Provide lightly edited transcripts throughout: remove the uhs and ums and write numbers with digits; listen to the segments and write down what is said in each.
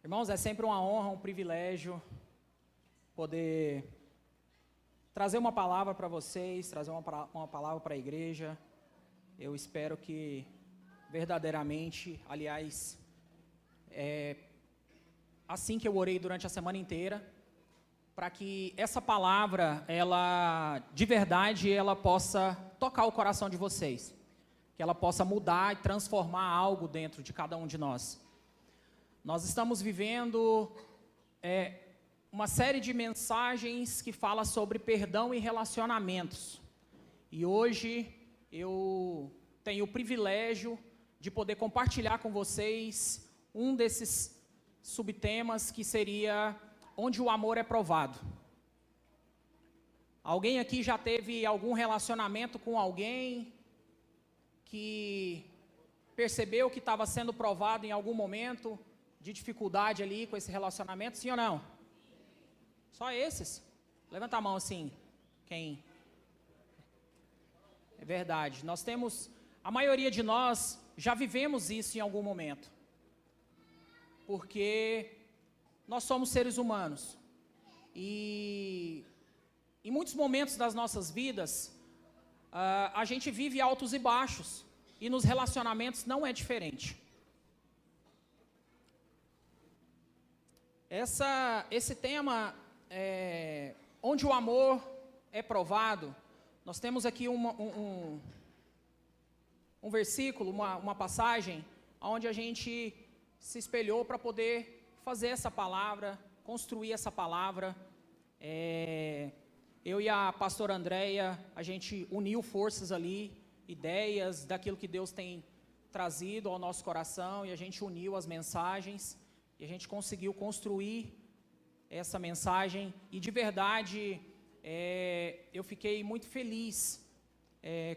Irmãos, é sempre uma honra, um privilégio poder trazer uma palavra para vocês, trazer uma palavra para a igreja. Eu espero que verdadeiramente, aliás, assim que eu orei durante a semana inteira, para que essa palavra, ela, de verdade, ela possa tocar o coração de vocês, que ela possa mudar e transformar algo dentro de cada um de nós. Nós estamos vivendo uma série de mensagens que fala sobre perdão e relacionamentos. E hoje eu tenho o privilégio de poder compartilhar com vocês um desses subtemas, que seria onde o amor é provado. Alguém aqui já teve algum relacionamento com alguém que percebeu que estava sendo provado em algum momento de dificuldade ali com esse relacionamento, sim ou não? Só esses? Levanta a mão assim, quem? É verdade, nós temos, a maioria de nós já vivemos isso em algum momento, porque nós somos seres humanos, e em muitos momentos das nossas vidas, a gente vive altos e baixos, e nos relacionamentos não é diferente. Esse tema, onde o amor é provado, nós temos aqui um versículo, uma passagem, onde a gente se espelhou para poder fazer essa palavra, construir essa palavra. Eu e a pastora Andréia, a gente uniu forças ali, ideias daquilo que Deus tem trazido ao nosso coração, e a gente uniu as mensagens, e a gente conseguiu construir essa mensagem, e de verdade, eu fiquei muito feliz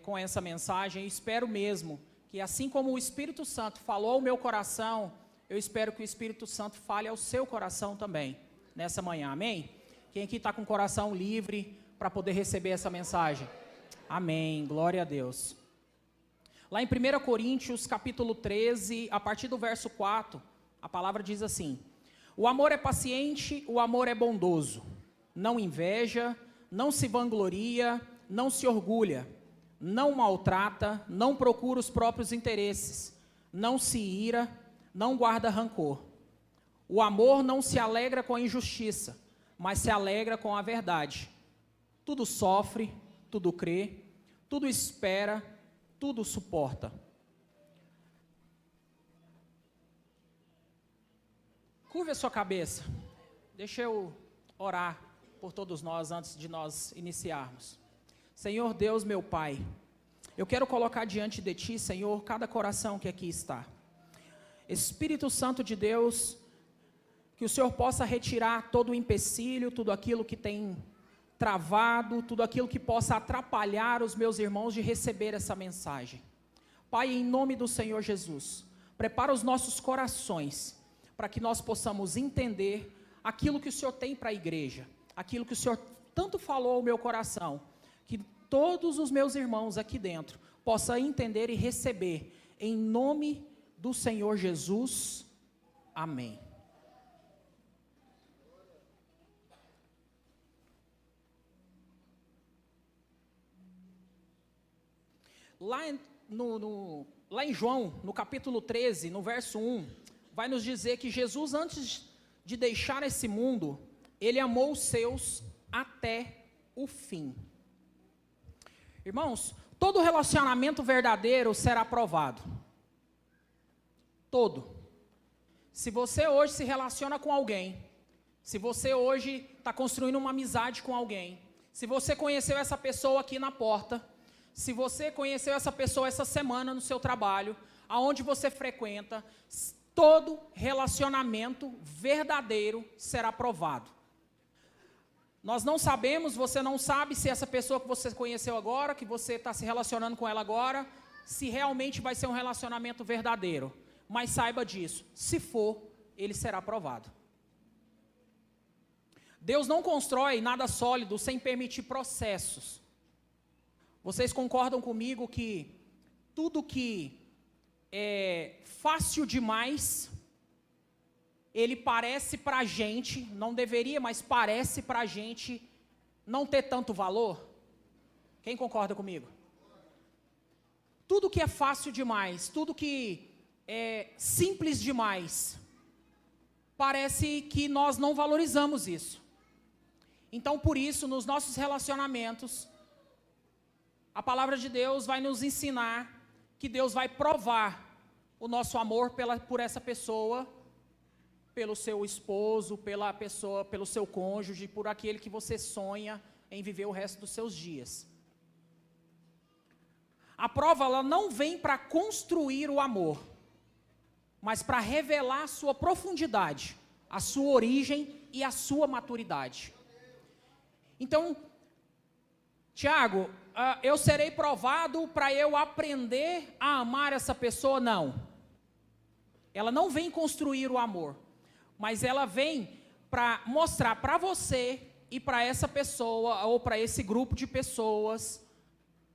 com essa mensagem. Eu espero mesmo que, assim como o Espírito Santo falou ao meu coração, eu espero que o Espírito Santo fale ao seu coração também, nessa manhã, amém? Quem aqui está com o coração livre para poder receber essa mensagem? Amém, glória a Deus. Lá em 1 Coríntios, capítulo 13, a partir do verso 4, a palavra diz assim: o amor é paciente, o amor é bondoso, não inveja, não se vangloria, não se orgulha, não maltrata, não procura os próprios interesses, não se ira, não guarda rancor. O amor não se alegra com a injustiça, mas se alegra com a verdade. Tudo sofre, tudo crê, tudo espera, tudo suporta. Curve a sua cabeça. Deixa eu orar por todos nós antes de nós iniciarmos. Senhor Deus, meu Pai, eu quero colocar diante de Ti, Senhor, cada coração que aqui está. Espírito Santo de Deus, que o Senhor possa retirar todo o empecilho, tudo aquilo que tem travado, tudo aquilo que possa atrapalhar os meus irmãos de receber essa mensagem. Pai, em nome do Senhor Jesus, prepara os nossos corações, para que nós possamos entender aquilo que o Senhor tem para a igreja, aquilo que o Senhor tanto falou ao meu coração, que todos os meus irmãos aqui dentro possam entender e receber, em nome do Senhor Jesus, amém. Lá em João, no capítulo 13, no verso 1, vai nos dizer que Jesus, antes de deixar esse mundo, Ele amou os seus até o fim. Irmãos, todo relacionamento verdadeiro será provado. Todo. Se você hoje se relaciona com alguém, se você hoje está construindo uma amizade com alguém, se você conheceu essa pessoa aqui na porta, se você conheceu essa pessoa essa semana no seu trabalho, aonde você frequenta, todo relacionamento verdadeiro será provado. Nós não sabemos, você não sabe se essa pessoa que você conheceu agora, que você está se relacionando com ela agora, se realmente vai ser um relacionamento verdadeiro. Mas saiba disso, se for, ele será provado. Deus não constrói nada sólido sem permitir processos. Vocês concordam comigo que tudo que é fácil demais ele parece para a gente, não deveria, mas parece para a gente não ter tanto valor? Quem concorda comigo? Tudo que é fácil demais, tudo que é simples demais, parece que nós não valorizamos isso. Então, por isso, nos nossos relacionamentos, a palavra de Deus vai nos ensinar que Deus vai provar o nosso amor por essa pessoa, pelo seu esposo, pela pessoa, pelo seu cônjuge, por aquele que você sonha em viver o resto dos seus dias. A prova, ela não vem para construir o amor, mas para revelar a sua profundidade, a sua origem e a sua maturidade. Então, Tiago, eu serei provado para eu aprender a amar essa pessoa? Não. Ela não vem construir o amor, mas ela vem para mostrar para você e para essa pessoa, ou para esse grupo de pessoas,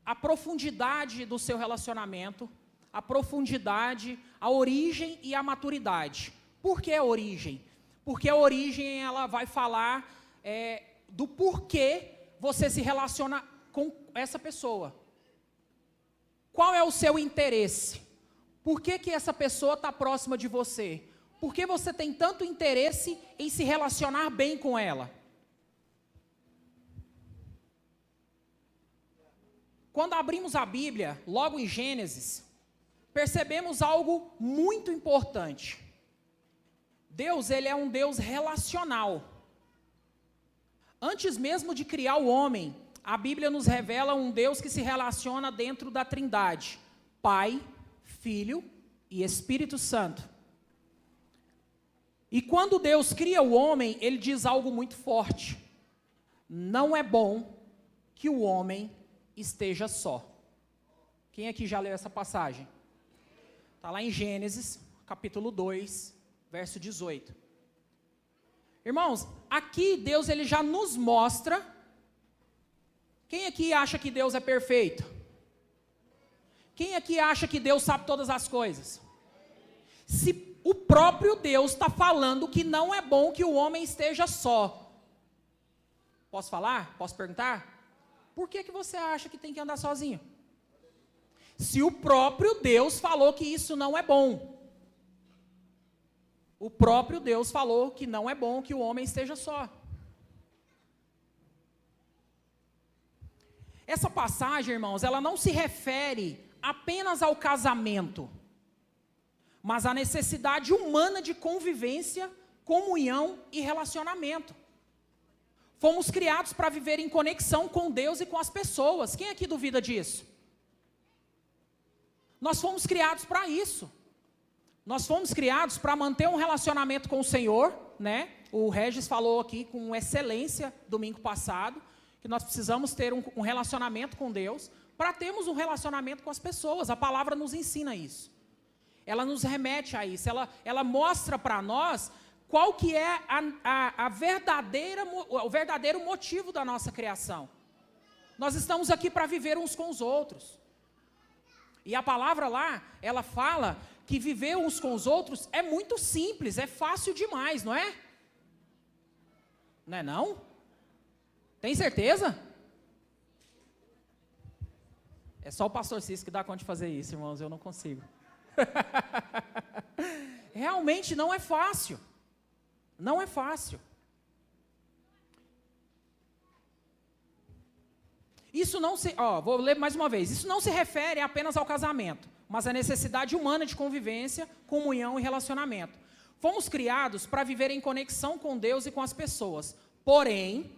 a profundidade do seu relacionamento, a profundidade, a origem e a maturidade. Por que a origem? Porque a origem, ela vai falar do porquê você se relaciona com essa pessoa. Qual é o seu interesse? Por que essa pessoa está próxima de você? Por que você tem tanto interesse em se relacionar bem com ela? Quando abrimos a Bíblia, logo em Gênesis, percebemos algo muito importante. Deus, ele é um Deus relacional. Antes mesmo de criar o homem, a Bíblia nos revela um Deus que se relaciona dentro da Trindade: Pai, Filho e Espírito Santo. E quando Deus cria o homem, ele diz algo muito forte: não é bom que o homem esteja só. Quem aqui já leu essa passagem? Está lá em Gênesis, capítulo 2, verso 18. Irmãos, aqui Deus, ele já nos mostra. Quem aqui acha que Deus é perfeito? Quem aqui acha que Deus sabe todas as coisas? Se o próprio Deus está falando que não é bom que o homem esteja só. Posso falar? Posso perguntar? Por que você acha que tem que andar sozinho? Se o próprio Deus falou que isso não é bom. O próprio Deus falou que não é bom que o homem esteja só. Essa passagem, irmãos, ela não se refere apenas ao casamento, mas à necessidade humana de convivência, comunhão e relacionamento. Fomos criados para viver em conexão com Deus e com as pessoas. Quem aqui duvida disso? Nós fomos criados para isso. Nós fomos criados para manter um relacionamento com o Senhor, né? O Regis falou aqui com excelência domingo passado, que nós precisamos ter um relacionamento com Deus, para termos um relacionamento com as pessoas. A palavra nos ensina isso. Ela nos remete a isso. Ela mostra para nós qual que é o verdadeiro motivo da nossa criação. Nós estamos aqui para viver uns com os outros. E a palavra lá, ela fala que viver uns com os outros é muito simples, é fácil demais, não é? Não é não? Tem certeza? É só o pastor Cis que dá conta de fazer isso, irmãos, eu não consigo. Realmente não é fácil. Não é fácil. Isso não se... vou ler mais uma vez. Isso não se refere apenas ao casamento, mas à necessidade humana de convivência, comunhão e relacionamento. Fomos criados para viver em conexão com Deus e com as pessoas. Porém,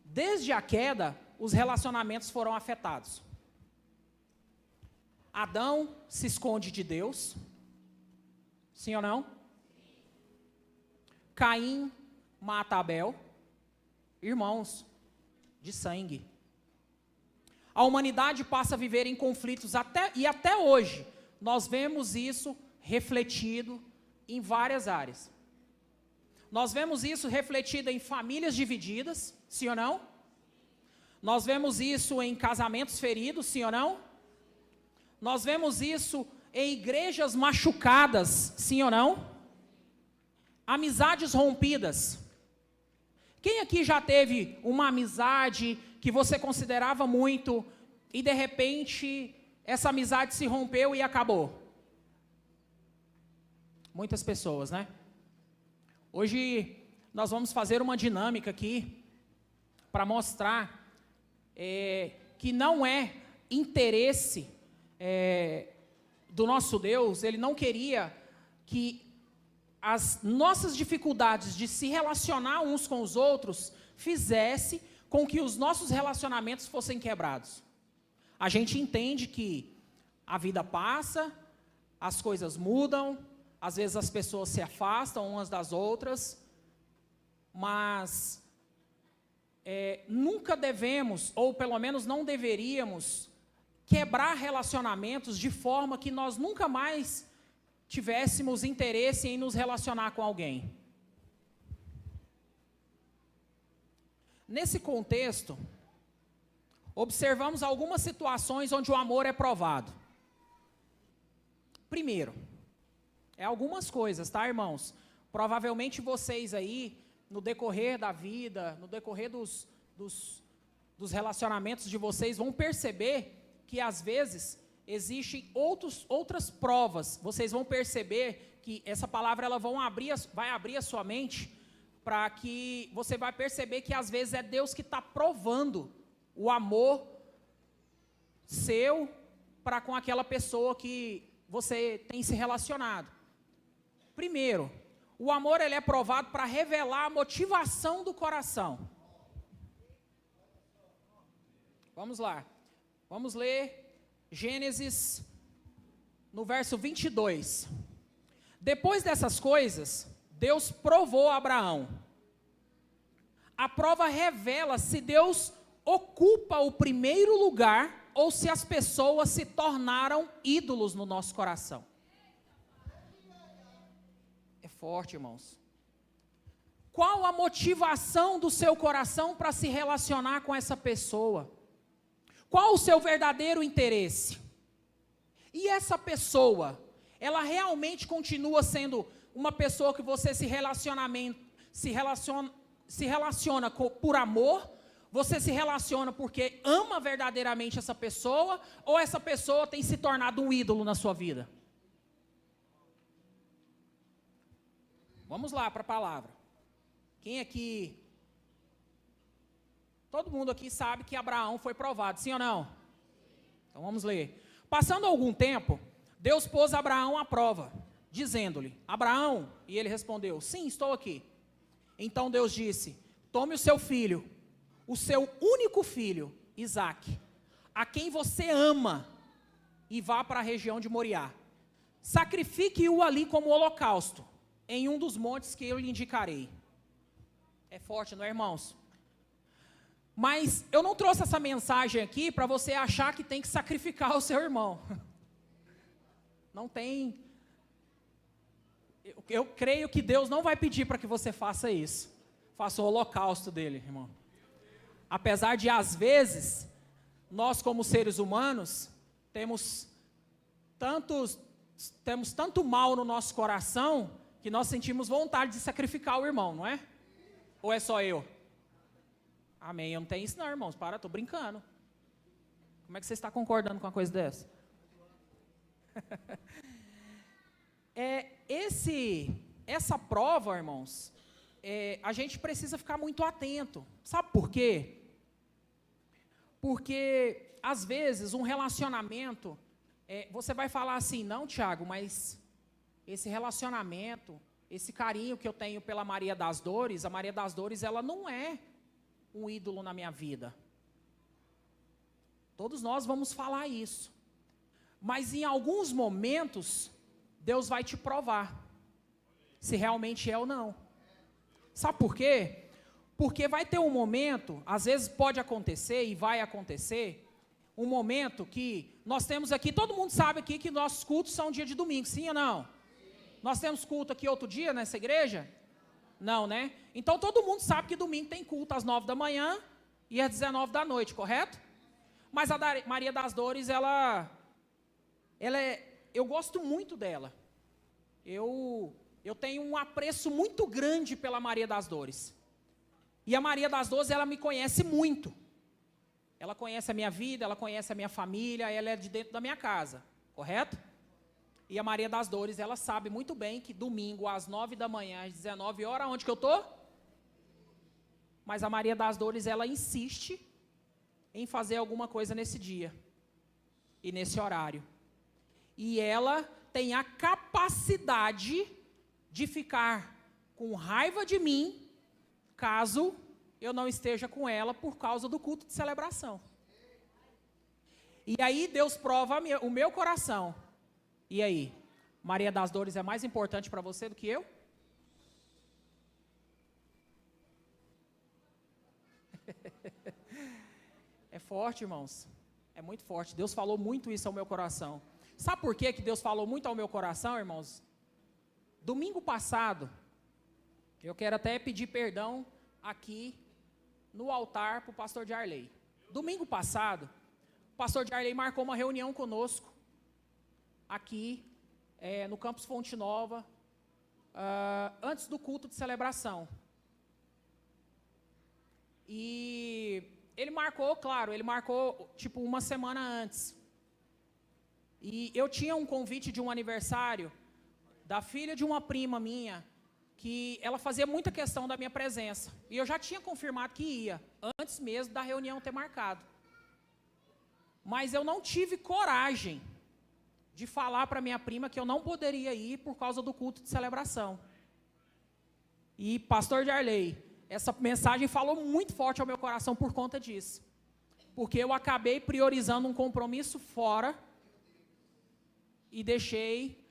desde a queda, os relacionamentos foram afetados. Adão se esconde de Deus. Sim ou não? Caim mata Abel. Irmãos de sangue. A humanidade passa a viver em conflitos até hoje. Nós vemos isso refletido em várias áreas. Nós vemos isso refletido em famílias divididas, sim ou não? Nós vemos isso em casamentos feridos, sim ou não? Nós vemos isso em igrejas machucadas, sim ou não? Amizades rompidas. Quem aqui já teve uma amizade que você considerava muito e de repente essa amizade se rompeu e acabou? Muitas pessoas, né? Hoje nós vamos fazer uma dinâmica aqui para mostrar que não é interesse do nosso Deus. Ele não queria que as nossas dificuldades de se relacionar uns com os outros fizesse com que os nossos relacionamentos fossem quebrados. A gente entende que a vida passa, as coisas mudam, às vezes as pessoas se afastam umas das outras, mas nunca devemos, ou pelo menos não deveríamos, quebrar relacionamentos de forma que nós nunca mais tivéssemos interesse em nos relacionar com alguém. Nesse contexto, observamos algumas situações onde o amor é provado. Primeiro, algumas coisas, tá, irmãos? Provavelmente vocês aí, no decorrer da vida, no decorrer dos relacionamentos de vocês, vão perceber que às vezes existem outras provas. Vocês vão perceber que essa palavra ela vai abrir a sua mente para que você vai perceber que às vezes é Deus que está provando o amor seu para com aquela pessoa que você tem se relacionado. Primeiro, o amor ele é provado para revelar a motivação do coração. Vamos lá. Vamos ler Gênesis, no verso 22. Depois dessas coisas, Deus provou a Abraão. A prova revela se Deus ocupa o primeiro lugar ou se as pessoas se tornaram ídolos no nosso coração. É forte, irmãos. Qual a motivação do seu coração para se relacionar com essa pessoa? Qual o seu verdadeiro interesse? E essa pessoa, ela realmente continua sendo uma pessoa que você se relaciona por amor? Você se relaciona porque ama verdadeiramente essa pessoa? Ou essa pessoa tem se tornado um ídolo na sua vida? Vamos lá para a palavra. Quem aqui... Todo mundo aqui sabe que Abraão foi provado, sim ou não? Então vamos ler. Passando algum tempo, Deus pôs Abraão à prova, dizendo-lhe, Abraão, e ele respondeu, sim, estou aqui. Então Deus disse, tome o seu filho, o seu único filho, Isaque, a quem você ama, e vá para a região de Moriá. Sacrifique-o ali como holocausto, em um dos montes que eu lhe indicarei. É forte, não é, irmãos? Mas eu não trouxe essa mensagem aqui para você achar que tem que sacrificar o seu irmão. Não tem. Eu creio que Deus não vai pedir para que você faça isso. Faça o holocausto dele, irmão. Apesar de, às vezes, nós como seres humanos, temos tanto mal no nosso coração, que nós sentimos vontade de sacrificar o irmão, não é? Ou é só eu? Amém, eu não tenho isso não, irmãos, estou brincando. Como é que você está concordando com uma coisa dessa? Essa prova, irmãos, a gente precisa ficar muito atento. Sabe por quê? Porque, às vezes, um relacionamento, você vai falar assim, não, Tiago, mas esse relacionamento, esse carinho que eu tenho pela Maria das Dores, a Maria das Dores, ela não é um ídolo na minha vida. Todos nós vamos falar isso. Mas em alguns momentos, Deus vai te provar se realmente é ou não. Sabe por quê? Porque vai ter um momento, às vezes pode acontecer e vai acontecer, um momento que nós temos aqui, todo mundo sabe aqui que nossos cultos são dia de domingo, sim ou não? Sim. Nós temos culto aqui outro dia nessa igreja? Não, né? Então todo mundo sabe que domingo tem culto às 9 da manhã e às 19 da noite, correto? Mas a Maria das Dores, eu gosto muito dela. Eu eu tenho um apreço muito grande pela Maria das Dores. E a Maria das Dores, ela me conhece muito. Ela conhece a minha vida, ela conhece a minha família, ela é de dentro da minha casa, correto? E a Maria das Dores, ela sabe muito bem que domingo, às 9 da manhã, às 19 horas, onde que eu estou? Mas a Maria das Dores, ela insiste em fazer alguma coisa nesse dia e nesse horário. E ela tem a capacidade de ficar com raiva de mim, caso eu não esteja com ela por causa do culto de celebração. E aí Deus prova o meu coração. E aí, Maria das Dores é mais importante para você do que eu? É forte, irmãos. É muito forte. Deus falou muito isso ao meu coração. Sabe por que Deus falou muito ao meu coração, irmãos? Domingo passado, eu quero até pedir perdão aqui no altar para o pastor Jarley. Domingo passado, o pastor Jarley marcou uma reunião conosco, aqui no campus Fonte Nova, antes do culto de celebração. E ele marcou, claro, tipo uma semana antes. E eu tinha um convite de um aniversário da filha de uma prima minha, que ela fazia muita questão da minha presença. E eu já tinha confirmado que ia, antes mesmo da reunião ter marcado. Mas eu não tive coragem de falar para minha prima que eu não poderia ir por causa do culto de celebração. E pastor Jarley, essa mensagem falou muito forte ao meu coração por conta disso. Porque eu acabei priorizando um compromisso fora e deixei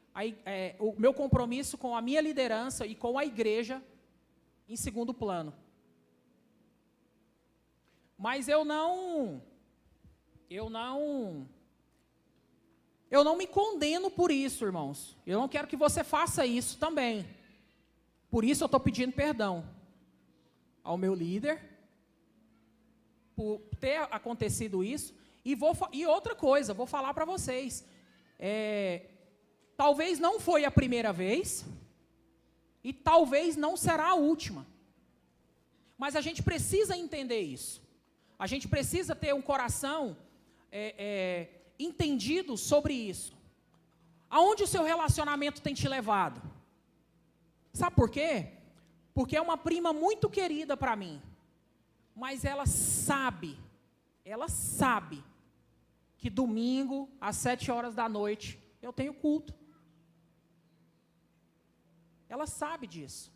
o meu compromisso com a minha liderança e com a igreja em segundo plano. Mas eu não me condeno por isso, irmãos. Eu não quero que você faça isso também. Por isso eu estou pedindo perdão ao meu líder por ter acontecido isso. E outra coisa, vou falar para vocês. Talvez não foi a primeira vez e talvez não será a última. Mas a gente precisa entender isso. A gente precisa ter um coração entendido sobre isso. Aonde o seu relacionamento tem te levado? Sabe por quê? Porque é uma prima muito querida para mim. Mas ela sabe que domingo, às 7 horas da noite, eu tenho culto. Ela sabe disso.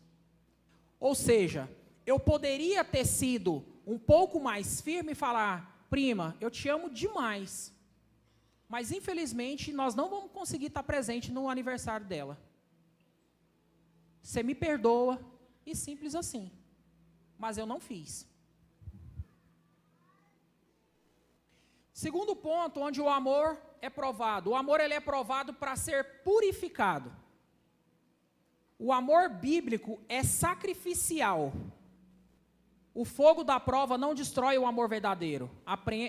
Ou seja, eu poderia ter sido um pouco mais firme e falar, prima, eu te amo demais. Mas, infelizmente, nós não vamos conseguir estar presente no aniversário dela. Você me perdoa, e simples assim. Mas eu não fiz. Segundo ponto, onde o amor é provado. O amor ele é provado para ser purificado. O amor bíblico é sacrificial. O fogo da prova não destrói o amor verdadeiro,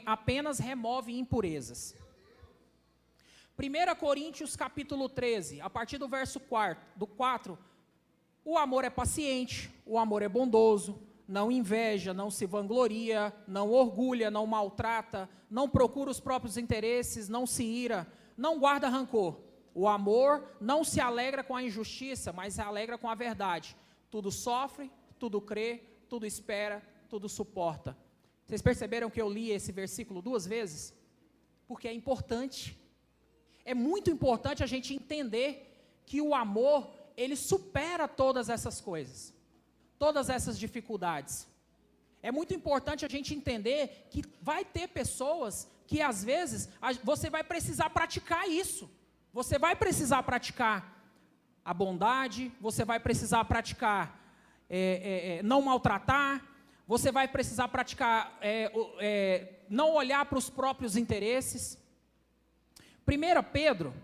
apenas remove impurezas. 1 Coríntios capítulo 13, a partir do verso 4, o amor é paciente, o amor é bondoso, não inveja, não se vangloria, não orgulha, não maltrata, não procura os próprios interesses, não se ira, não guarda rancor. O amor não se alegra com a injustiça, mas se alegra com a verdade. Tudo sofre, tudo crê, tudo espera, tudo suporta. Vocês perceberam que eu li esse versículo 2 vezes? Porque é importante. É muito importante a gente entender que o amor, ele supera todas essas coisas. Todas essas dificuldades. É muito importante a gente entender que vai ter pessoas que às vezes você vai precisar praticar isso. Você vai precisar praticar a bondade, você vai precisar praticar não maltratar, você vai precisar praticar não olhar para os próprios interesses. 1 Pedro,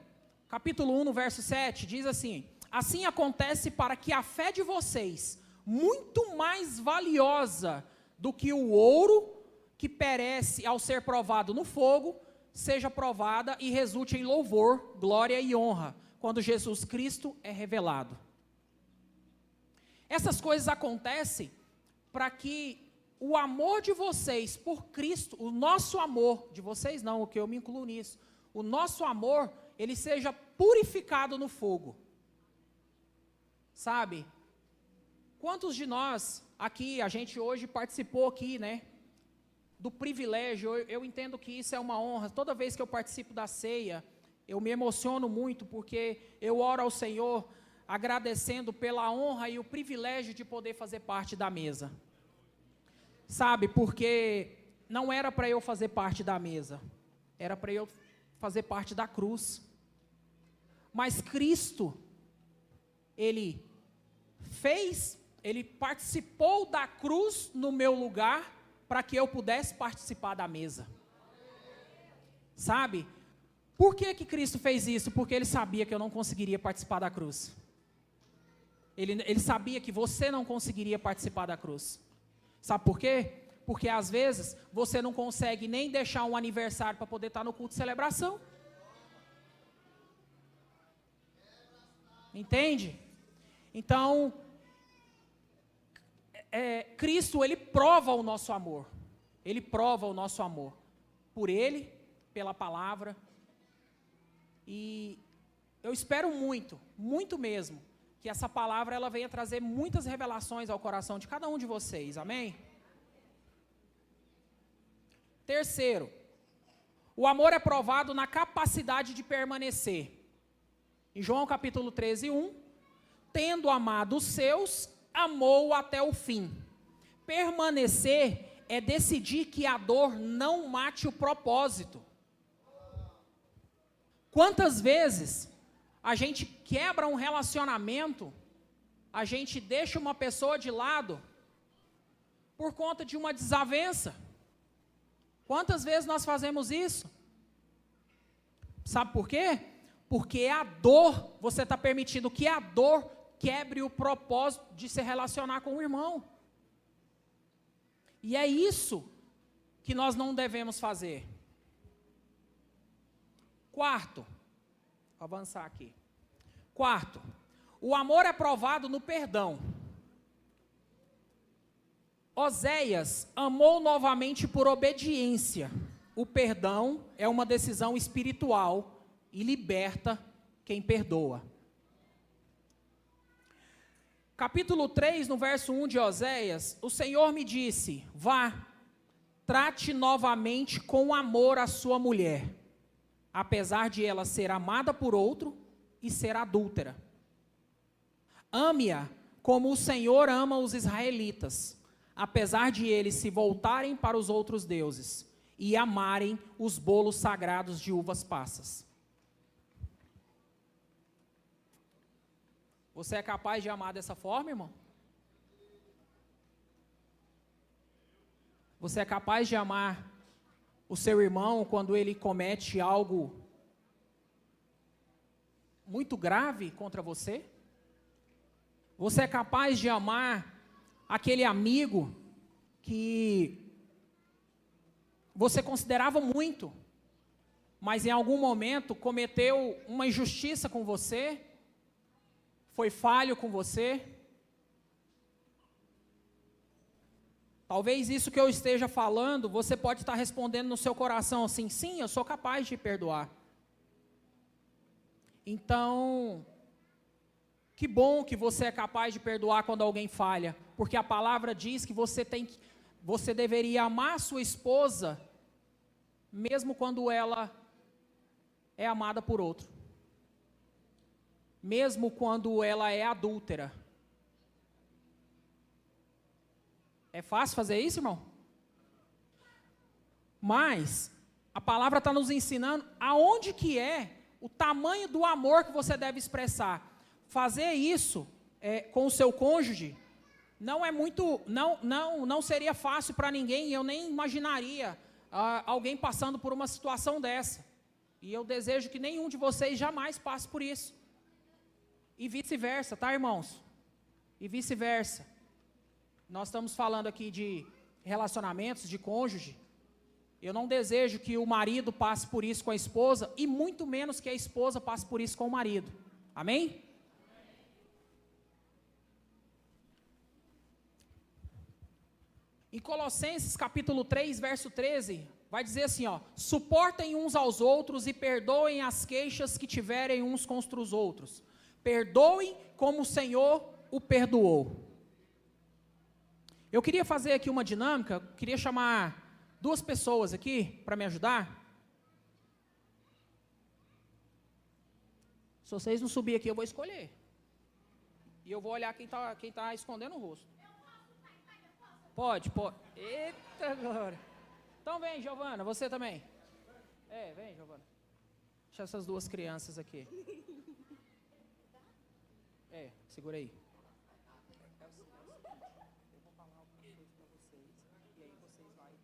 capítulo 1, no verso 7, diz assim: assim acontece para que a fé de vocês, muito mais valiosa do que o ouro que perece ao ser provado no fogo, seja provada e resulte em louvor, glória e honra, quando Jesus Cristo é revelado. Essas coisas acontecem para que o amor de vocês por Cristo, o nosso amor, de vocês não, o que eu me incluo nisso, o nosso amor, ele seja purificado no fogo. Sabe? Quantos de nós aqui, a gente hoje participou aqui, né? Do privilégio, eu entendo que isso é uma honra. Toda vez que eu participo da ceia, eu me emociono muito, porque eu oro ao Senhor agradecendo pela honra e o privilégio de poder fazer parte da mesa. Sabe, porque não era para eu fazer parte da mesa, era para eu fazer parte da cruz. Mas Cristo, Ele participou da cruz no meu lugar, para que eu pudesse participar da mesa. Sabe? Por que Cristo fez isso? Porque Ele sabia que eu não conseguiria participar da cruz. Ele sabia que você não conseguiria participar da cruz. Sabe por quê? Porque às vezes você não consegue nem deixar um aniversário para poder estar no culto de celebração. Entende? Então, Cristo, Ele prova o nosso amor. Ele prova o nosso amor. Por Ele, pela palavra. E eu espero muito, muito mesmo, que essa palavra ela venha trazer muitas revelações ao coração de cada um de vocês. Amém? Terceiro, o amor é provado na capacidade de permanecer. Em João capítulo 13, 1, tendo amado os seus, amou até o fim. Permanecer é decidir que a dor não mate o propósito. Quantas vezes a gente quebra um relacionamento, a gente deixa uma pessoa de lado por conta de uma desavença? Quantas vezes nós fazemos isso? Sabe por quê? Porque a dor, você está permitindo que a dor quebre o propósito de se relacionar com o irmão. E é isso que nós não devemos fazer. Quarto, vou avançar aqui. Quarto, o amor é provado no perdão. Oséias amou novamente por obediência. O perdão é uma decisão espiritual e liberta quem perdoa. Capítulo 3, no verso 1 de Oséias, o Senhor me disse: vá, trate novamente com amor a sua mulher, apesar de ela ser amada por outro e ser adúltera. Ame-a como o Senhor ama os israelitas, apesar de eles se voltarem para os outros deuses e amarem os bolos sagrados de uvas passas. Você é capaz de amar dessa forma, irmão? Você é capaz de amar o seu irmão quando ele comete algo muito grave contra você? Você é capaz de amar aquele amigo que você considerava muito, mas em algum momento cometeu uma injustiça com você, foi falho com você? Talvez isso que eu esteja falando, você pode estar respondendo no seu coração assim: sim, eu sou capaz de perdoar. Então, que bom que você é capaz de perdoar quando alguém falha, porque a palavra diz que você deveria amar a sua esposa, mesmo quando ela é amada por outro, mesmo quando ela é adúltera. É fácil fazer isso, irmão? Mas a palavra está nos ensinando aonde que é o tamanho do amor que você deve expressar. Fazer isso com o seu cônjuge não é muito, não seria fácil para ninguém. Eu nem imaginaria alguém passando por uma situação dessa. E eu desejo que nenhum de vocês jamais passe por isso. E vice-versa, tá, irmãos? E vice-versa. Nós estamos falando aqui de relacionamentos, de cônjuge. Eu não desejo que o marido passe por isso com a esposa, e muito menos que a esposa passe por isso com o marido. Amém? Em Colossenses capítulo 3, verso 13, vai dizer assim, ó: suportem uns aos outros e perdoem as queixas que tiverem uns contra os outros. Perdoem como o Senhor o perdoou. Eu queria fazer aqui uma dinâmica, queria chamar 2 pessoas aqui para me ajudar. Se vocês não subirem aqui, eu vou escolher. E eu vou olhar quem tá escondendo o rosto. Pode. Eita, glória. Então vem, Giovana, você também. Vem, Giovana. Deixa essas 2 crianças aqui. Segura aí. Eu vou falar alguma coisa para vocês, e aí vocês vão dando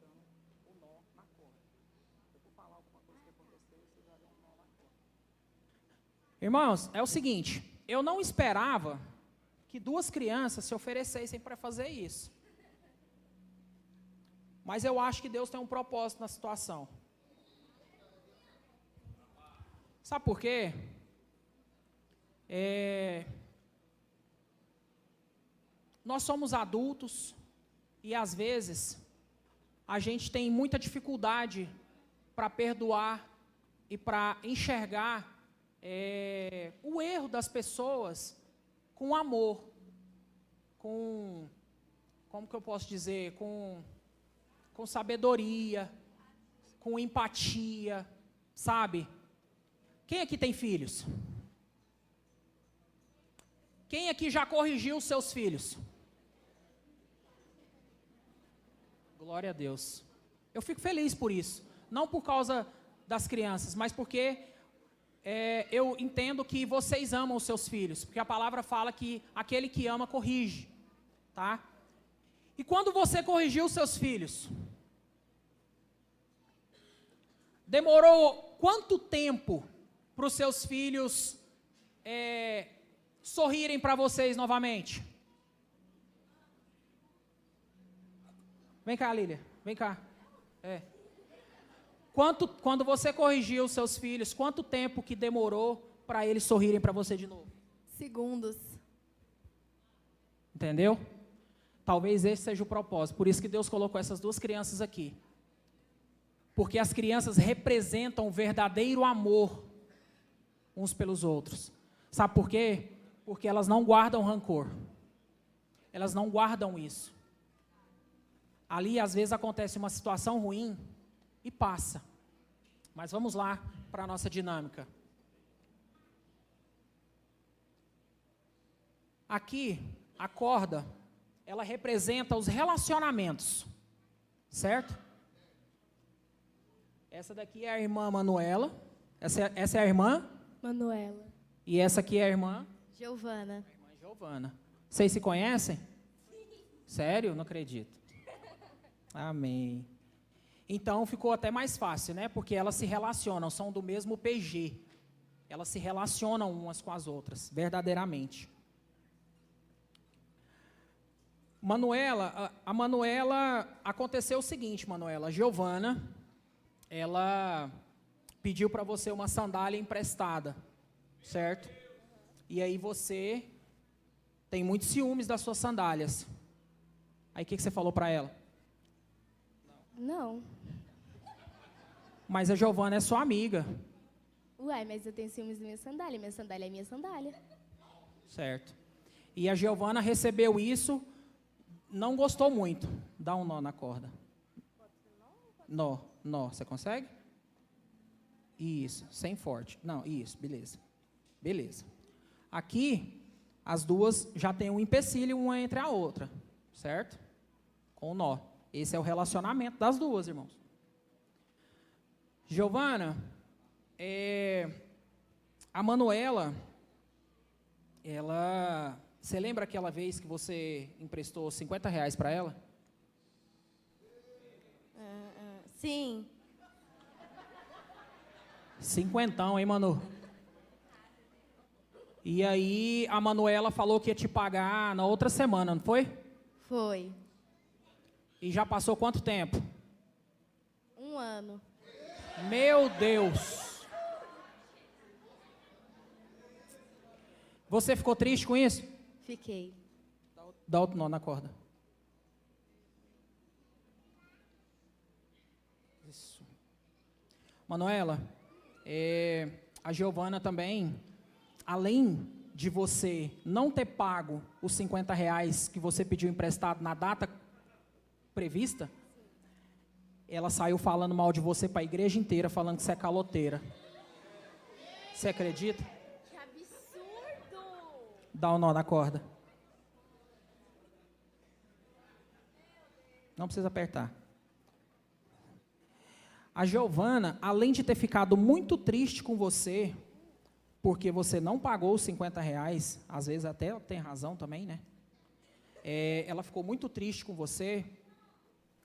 o nó na corda. Eu vou falar alguma coisa que aconteceu, e vocês vão dando o nó na corda. Irmãos, é o seguinte, eu não esperava que 2 crianças se oferecessem para fazer isso. Mas eu acho que Deus tem um propósito na situação. Sabe por quê? Nós somos adultos e às vezes a gente tem muita dificuldade para perdoar e para enxergar o erro das pessoas com amor, como que eu posso dizer, com sabedoria, com empatia, sabe? Quem aqui tem filhos? Quem aqui já corrigiu os seus filhos? Glória a Deus. Eu fico feliz por isso. Não por causa das crianças, mas porque eu entendo que vocês amam os seus filhos. Porque a palavra fala que aquele que ama corrige. Tá? E quando você corrigiu os seus filhos? Demorou quanto tempo para os seus filhos sorrirem para vocês novamente? Vem cá, Lília, vem cá. Quando você corrigiu os seus filhos, quanto tempo que demorou para eles sorrirem para você de novo? Segundos. Entendeu? Talvez esse seja o propósito. Por isso que Deus colocou essas 2 crianças aqui. Porque as crianças representam o verdadeiro amor uns pelos outros. Sabe por quê? Porque elas não guardam rancor. Elas não guardam isso. Ali, às vezes, acontece uma situação ruim e passa. Mas vamos lá para a nossa dinâmica. Aqui, a corda, ela representa os relacionamentos. Certo? Essa daqui é a irmã Manuela. Essa é a irmã? Manuela. E essa aqui é a irmã? Giovana. A irmã Giovana. Vocês se conhecem? Sério? Não acredito. Amém. Então ficou até mais fácil, né? Porque elas se relacionam, são do mesmo PG. Elas se relacionam umas com as outras, verdadeiramente. A Manuela, aconteceu o seguinte, Manuela, a Giovana, ela pediu para você uma sandália emprestada, certo? E aí você tem muitos ciúmes das suas sandálias. Aí o que você falou para ela? Não. Mas a Giovana é sua amiga. Uai, mas eu tenho ciúmes da minha sandália. Minha sandália é minha sandália. Certo. E a Giovana recebeu isso, não gostou muito. Dá um nó na corda. Nó. Você consegue? Isso, sem forte. Não, isso, beleza. Beleza. Aqui, as 2 já tem um empecilho uma entre a outra. Certo? Com o nó. Esse é o relacionamento das 2, irmãos. Giovana, a Manuela, você lembra aquela vez que você emprestou R$50 para ela? Sim. 50, hein, Manu? E aí a Manuela falou que ia te pagar na outra semana, não foi? Foi. E já passou quanto tempo? 1 ano. Meu Deus! Você ficou triste com isso? Fiquei. Dá outro nó na corda. Isso. Manuela, a Giovana também, além de você não ter pago os R$ 50 que você pediu emprestado na data prevista, ela saiu falando mal de você para a igreja inteira, falando que você é caloteira. Você acredita? Que absurdo! Dá um nó na corda. Não precisa apertar. A Giovana, além de ter ficado muito triste com você, porque você não pagou os R$ 50, às vezes até tem razão também, né? Ela ficou muito triste com você,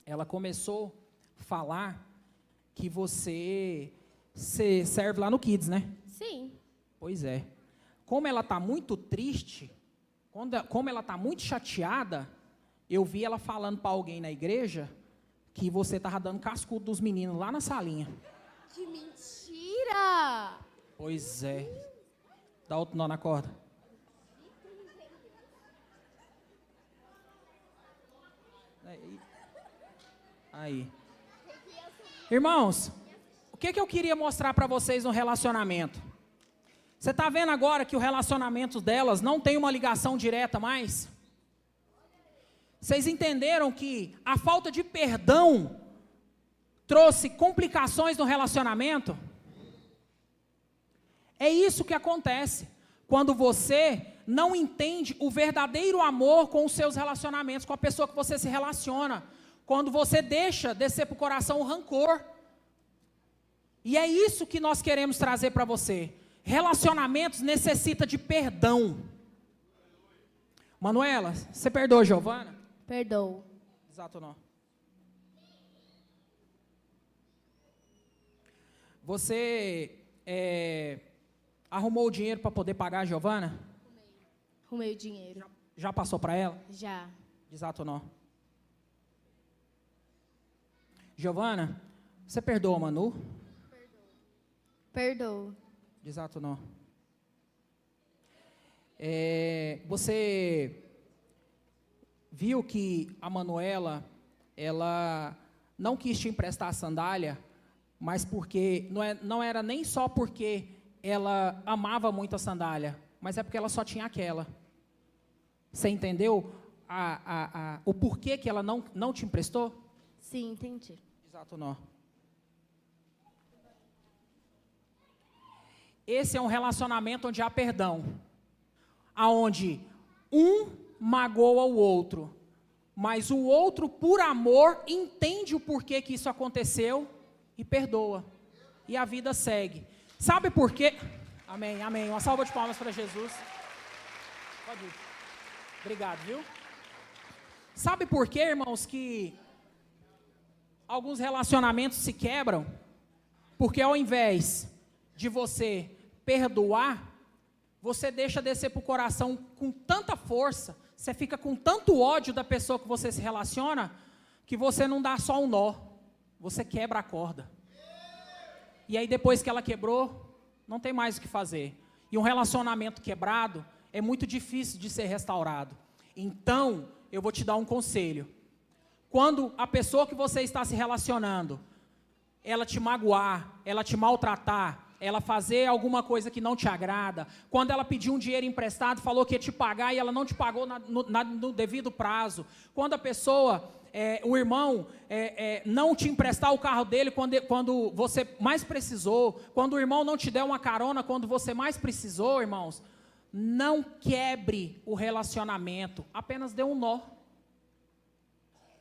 ela começou a falar que você serve lá no Kids, né? Sim. Pois é. Como ela está muito triste, como ela está muito chateada, eu vi ela falando para alguém na igreja que você estava dando cascudo dos meninos lá na salinha. Que mentira! Pois é. Dá outro nó na corda. Aí. Irmãos, o que eu queria mostrar para vocês no relacionamento? Você está vendo agora que o relacionamento delas não tem uma ligação direta mais? Vocês entenderam que a falta de perdão trouxe complicações no relacionamento? É isso que acontece quando você não entende o verdadeiro amor com os seus relacionamentos, com a pessoa que você se relaciona. Quando você deixa descer para o coração o rancor. E é isso que nós queremos trazer para você. Relacionamentos necessitam de perdão. Manuela, você perdoa Giovana? Perdoo. Exato ou não? Você arrumou o dinheiro para poder pagar a Giovana? Arrumei o dinheiro. Já passou para ela? Já. Exato ou não? Giovana, você perdoa a Manu? Perdoo. Exato ou não? Você viu que a Manuela, ela não quis te emprestar a sandália, mas porque, não era nem só porque ela amava muito a sandália, mas é porque ela só tinha aquela. Você entendeu o porquê que ela não te emprestou? Sim, entendi. Exato ou não? Esse é um relacionamento onde há perdão, aonde um magoa o outro, mas o outro, por amor, entende o porquê que isso aconteceu e perdoa. E a vida segue. Sabe por quê? Amém, amém. Uma salva de palmas para Jesus. Pode ir. Obrigado, viu? Sabe por quê, irmãos, que alguns relacionamentos se quebram? Porque ao invés de você perdoar, você deixa descer para o coração com tanta força, você fica com tanto ódio da pessoa que você se relaciona, que você não dá só um nó, você quebra a corda. E aí depois que ela quebrou, não tem mais o que fazer. E um relacionamento quebrado é muito difícil de ser restaurado. Então, eu vou te dar um conselho. Quando a pessoa que você está se relacionando, ela te magoar, ela te maltratar, ela fazer alguma coisa que não te agrada, quando ela pediu um dinheiro emprestado, falou que ia te pagar e ela não te pagou no devido prazo, quando a pessoa, o irmão, não te emprestar o carro dele quando você mais precisou, quando o irmão não te der uma carona quando você mais precisou, irmãos, não quebre o relacionamento, apenas dê um nó.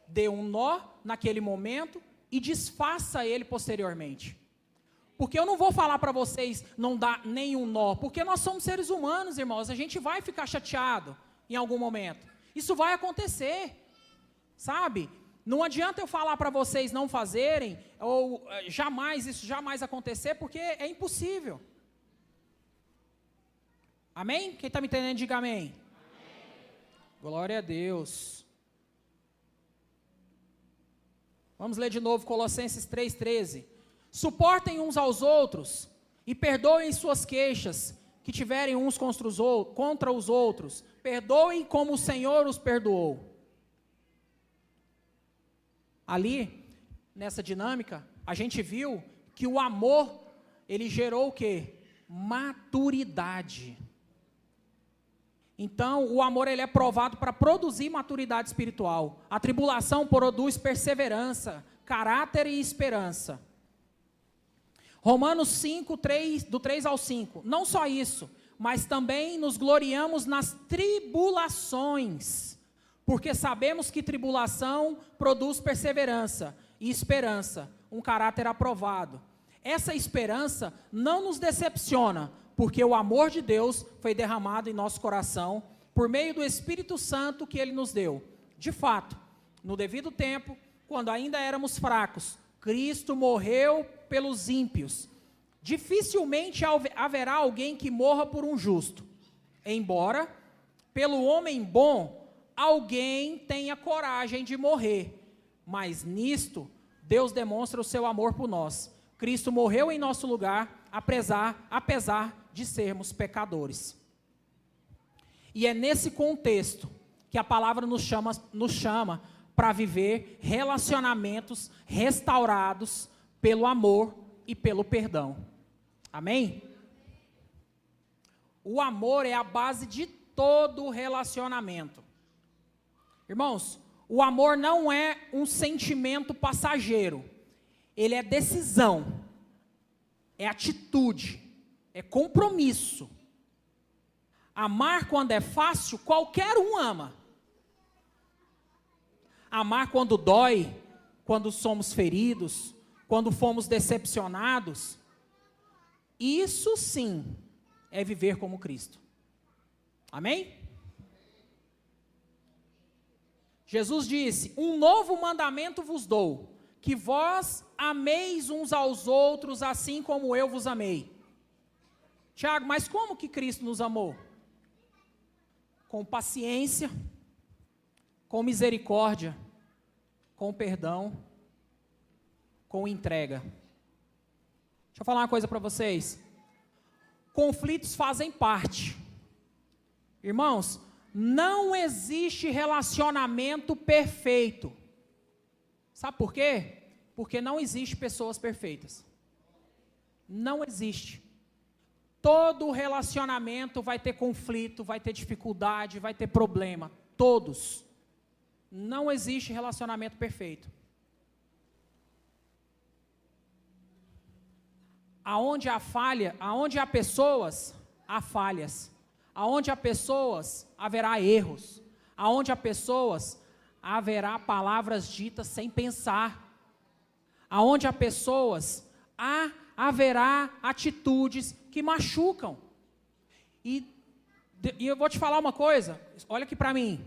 Dê um nó naquele momento e desfaça ele posteriormente. Porque eu não vou falar para vocês não dar nenhum nó, porque nós somos seres humanos, irmãos, a gente vai ficar chateado em algum momento. Isso vai acontecer, sabe? Não adianta eu falar para vocês não fazerem, ou isso jamais acontecer, porque é impossível. Amém? Quem está me entendendo, diga amém. Glória a Deus. Vamos ler de novo Colossenses 3,13. Suportem uns aos outros e perdoem suas queixas que tiverem uns contra os outros. Perdoem como o Senhor os perdoou. Ali, nessa dinâmica, a gente viu que o amor, ele gerou o quê? Maturidade. Então, o amor ele é provado para produzir maturidade espiritual. A tribulação produz perseverança, caráter e esperança. Romanos 5, do 3 ao 5. Não só isso, mas também nos gloriamos nas tribulações, porque sabemos que tribulação produz perseverança e esperança, um caráter aprovado. Essa esperança não nos decepciona, porque o amor de Deus foi derramado em nosso coração por meio do Espírito Santo que Ele nos deu. De fato, no devido tempo, quando ainda éramos fracos, Cristo morreu pelos ímpios. Dificilmente haverá alguém que morra por um justo, embora, pelo homem bom, alguém tenha coragem de morrer. Mas nisto, Deus demonstra o seu amor por nós. Cristo morreu em nosso lugar, apesar de sermos pecadores. E é nesse contexto que a palavra nos chama para viver relacionamentos restaurados pelo amor e pelo perdão. Amém? O amor é a base de todo relacionamento. Irmãos, o amor não é um sentimento passageiro. Ele é decisão, é atitude, é compromisso. Amar quando é fácil, qualquer um ama. Amar quando dói, quando somos feridos, quando fomos decepcionados, isso sim é viver como Cristo. Amém? Jesus disse: um novo mandamento vos dou, que vós ameis uns aos outros assim como eu vos amei. Tiago, mas como que Cristo nos amou? Com paciência, com misericórdia, com perdão, com entrega. Deixa eu falar uma coisa para vocês. Conflitos fazem parte. Irmãos, não existe relacionamento perfeito. Sabe por quê? Porque não existe pessoas perfeitas. Não existe. Todo relacionamento vai ter conflito, vai ter dificuldade, vai ter problema. Todos. Não existe relacionamento perfeito. Aonde há pessoas, há falhas. Aonde há pessoas, haverá erros. Aonde há pessoas, haverá palavras ditas sem pensar. Aonde há pessoas, haverá atitudes que machucam. E eu vou te falar uma coisa, olha aqui para mim.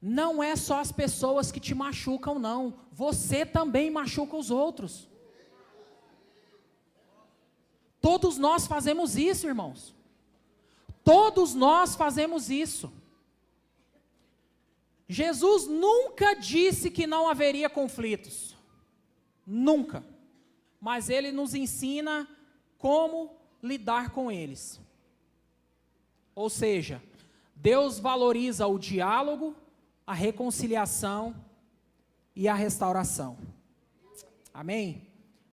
Não é só as pessoas que te machucam, não. Você também machuca os outros. Todos nós fazemos isso, irmãos. Todos nós fazemos isso. Jesus nunca disse que não haveria conflitos. Nunca. Mas Ele nos ensina como lidar com eles. Ou seja, Deus valoriza o diálogo, a reconciliação e a restauração. Amém?